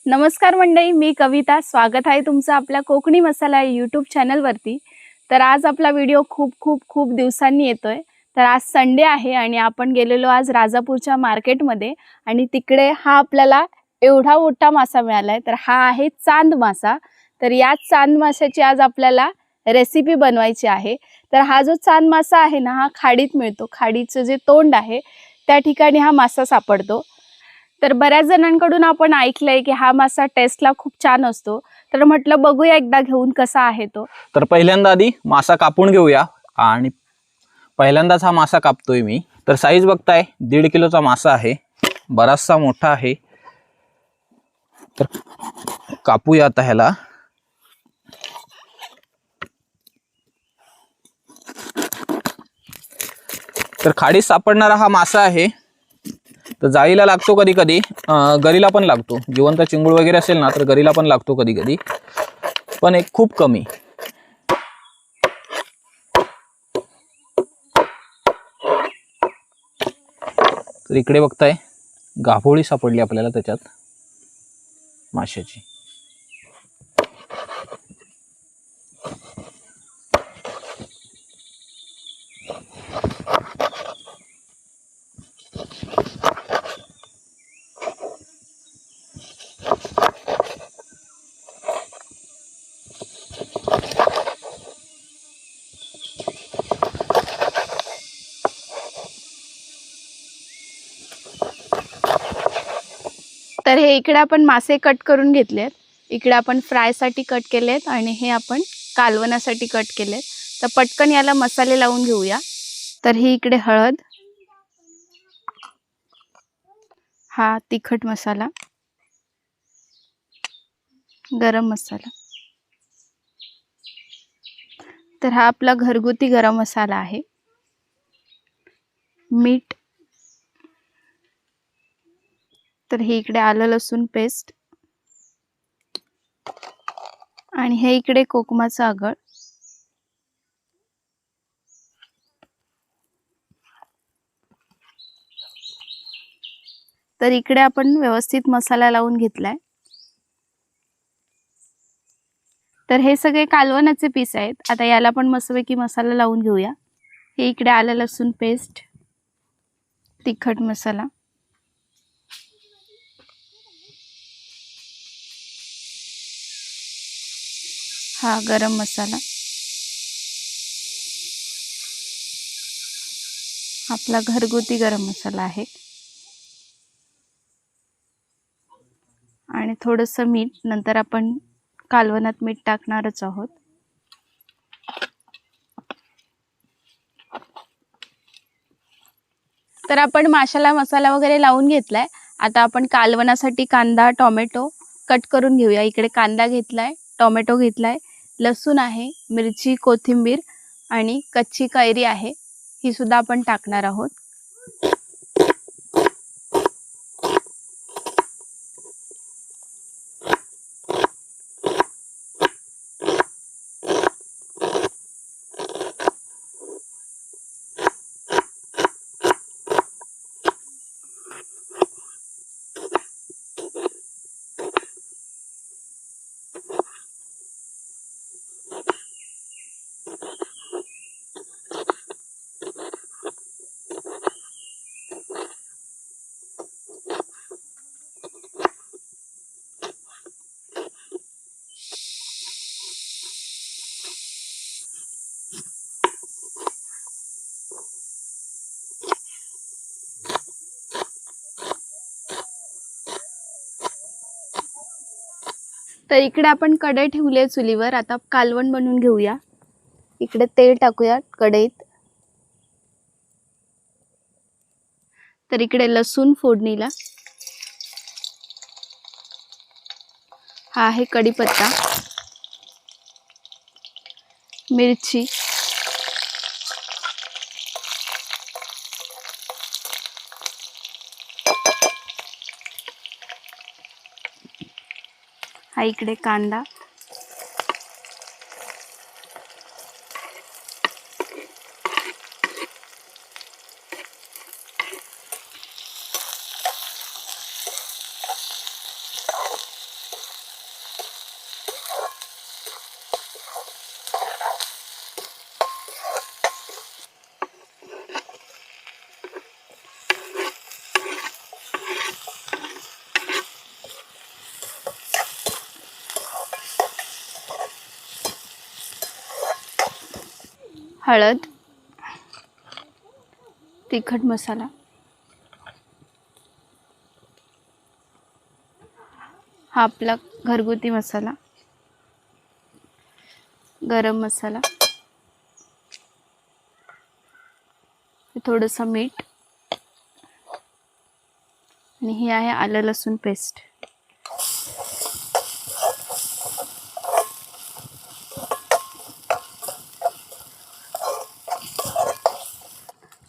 नमस्कार मंडळी, मी कविता. स्वागत आहे तुमचं आपल्या कोकणी मसाला यूट्यूब चॅनलवरती. तर आज आपला व्हिडिओ खूप दिवसांनी येतोय. तर आज संडे आहे आणि आपण गेलेलो आज राजापूरच्या मार्केटमध्ये आणि तिकडे हा आपल्याला एवढा मोठा मासा मिळालाय. तर हा आहे चांद मासा. तर या चांद माशाची आज आपल्याला रेसिपी बनवायची आहे. तर हा जो चांद मासा आहे ना, हा खाडीत मिळतो. खाडीचं जे तोंड आहे त्या ठिकाणी हा मासा सापडतो. तर बऱ्याच जणांकडून आपण ऐकलंय की हा मासा टेस्टला खूप छान असतो. तर म्हटलं बघूया एकदा घेऊन कसा आहे तो. तर पहिल्यांदा आधी मासा कापून घेऊया आणि पहिल्यांदाच हा मासा कापतोय मी. तर साईज बघताय 1.5 किलोचा मासा आहे, बराचसा मोठा आहे. तर कापूया आता ह्याला. तर खाडीत सापडणारा हा मासा आहे. तर जाळीला लागतो कधी कधी, गरीला पण लागतो. जिवंत चिंगूळ वगैरे असेल ना तर गरीला पण लागतो कधी कधी, पण एक खूप कमी. तर इकडे बघताय गाभोळी सापडली आपल्याला त्याच्यात माशाची. तर हे इकडे आपण मासे कट करून घेतलेत. इकडे आपण फ्रायसाठी कट केलेत आणि हे आपण कालवणासाठी कट केलेत. तर पटकन याला मसाले लावून घेऊया. तर ही इकडे हळद, हा तिखट मसाला, गरम मसाला. तर हा आपला घरगुती गरम मसाला आहे. मीठ. तर हे इकडे आलं लसूण पेस्ट आणि हे इकडे कोकमाचं आगळ. तर इकडे आपण व्यवस्थित मसाला लावून घेतलाय. तर हे सगळे कालवणाचे पीस आहेत. आता याला पण मस्तपैकी मसाला लावून घेऊया. हे इकडे आलं लसूण पेस्ट, तिखट मसाला, हा गरम मसाला, आपला घरगुती गरम मसाला आहे आणि थोडंसं मीठ. नंतर आपण कालवणात मीठ टाकणारच आहोत. तर आपण माशाला मसाला वगैरे लावून घेतलाय. आता आपण कालवणासाठी कांदा टोमॅटो कट करून घेऊया. इकडे कांदा घेतलाय, टोमॅटो घेतलाय, लसूण आहे, मिरची, कोथिंबीर आणि कच्ची कैरी आहे, ही सुद्धा आपण टाकणार आहोत. तर इकडे आपण कढई ठेवली आहे चुलीवर. आता कालवण बनवून घेऊया. इकडे तेल टाकूया कढईत. तर इकडे लसूण फोडणीला, हा आहे कढीपत्ता, मिरची, हा इकडे कांदा, हळद, तिखट मसाला, हा आपला घरगुती मसाला, गरम मसाला, थोडंसं मीठ आणि ही आहे आलं लसूण पेस्ट.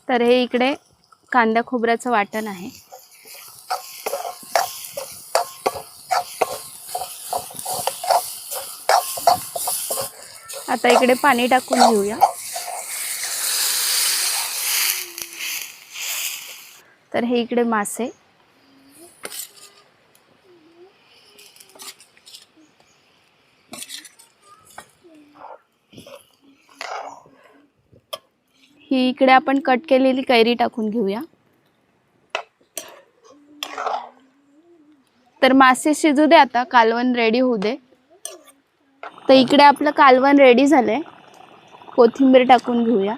तर हे इकडे कांदा खोबऱ्याचं वाटण आहे. आता इकडे पाणी टाकून घेऊया. तर हे इकडे मासे, ही इकडे आपण कट केलेली कैरी टाकून घेऊया. तर मासे शिजू दे, आता कालवण रेडी होऊ दे. तर इकडे आपलं कालवण रेडी झालंय. कोथिंबीर टाकून घेऊया.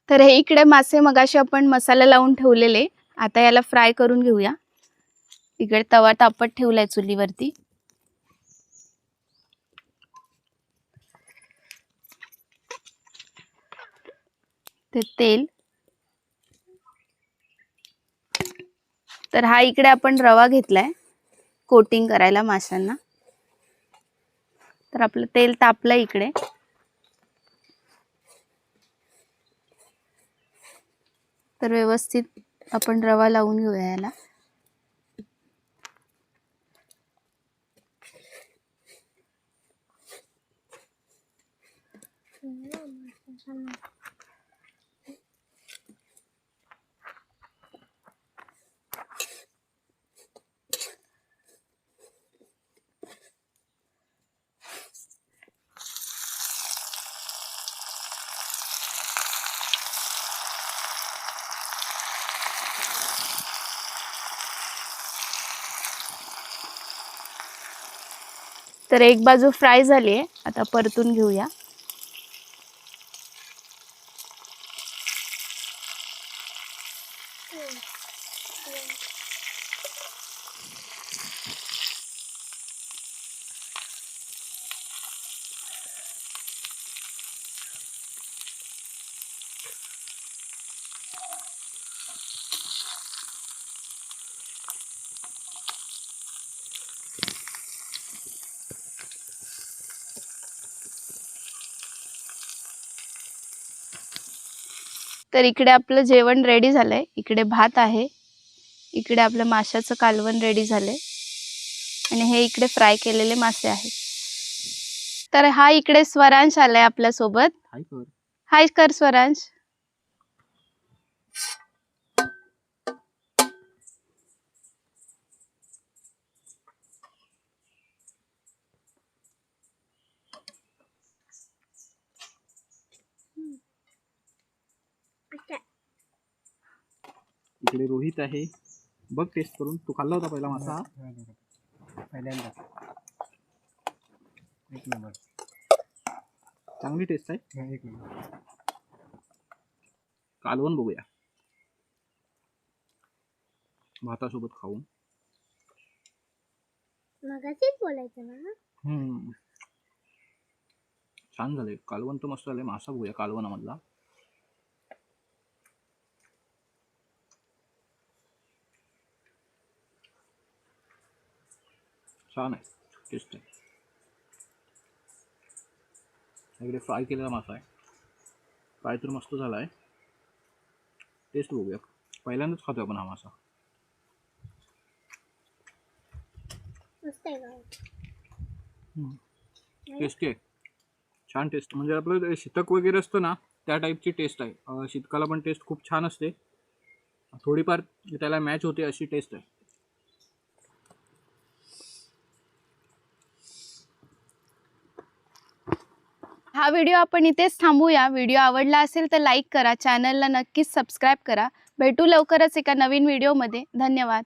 तर हे इकडे मासे मगाशी आपण मसाला लावून ठेवलेले, आता याला फ्राय करून घेऊया. इकडे तवा तापत ठेवलाय चुलीवरती. ते तेल. तर हा इकडे आपण रवा घेतलाय कोटिंग करायला माशांना. तर आपलं तेल तापलंय इकडे. तर व्यवस्थित आपण रवा लावून घेऊया याला. तर एक बाजू फ्राय झाली आहे, आता परतून घेऊया. तर इकडे आपलं जेवण रेडी झालंय. इकडे भात आहे, इकडे आपलं माशाचं कालवण रेडी झालंय आणि हे इकडे फ्राय केलेले मासे आहेत. तर हा इकडे स्वरांश आलाय आपल्या सोबत. हाय कर स्वरांश. इकडे रोहित आहे. बघ टेस्ट करून. तू खाल्ला होता पहिला मासा? पहिल्यांदा. एक नंबर. चांगली टेस्ट आहे. एक नंबर. कालवण बघूया भातासोबत खाऊन. मगाशीच बोलायचं ना. छान झाले. कालवण तर मस्त झाले. मासा बघूया कालवणामधला. छान आहे, टेस्ट आहे. इकडे फ्राय केलेला मासा आहे. फ्राय तर मस्त झाला आहे. टेस्ट बघूया. पहिल्यांदाच खातोय आपण हा मासा. मस्त आहे का? टेस्टी आहे. छान टेस्ट. म्हणजे आपलं शीतक वगैरे असतं ना त्या टाईपची टेस्ट आहे. शीतकाला पण टेस्ट खूप छान असते. थोडीफार त्याला मॅच होते अशी टेस्ट आहे. हा व्हिडिओ आपण इथेच थांबूया. व्हिडिओ आवडला असेल तर लाईक करा, चॅनलला नक्कीच सबस्क्राईब करा. भेटू लवकरच एका नवीन व्हिडिओमध्ये. धन्यवाद.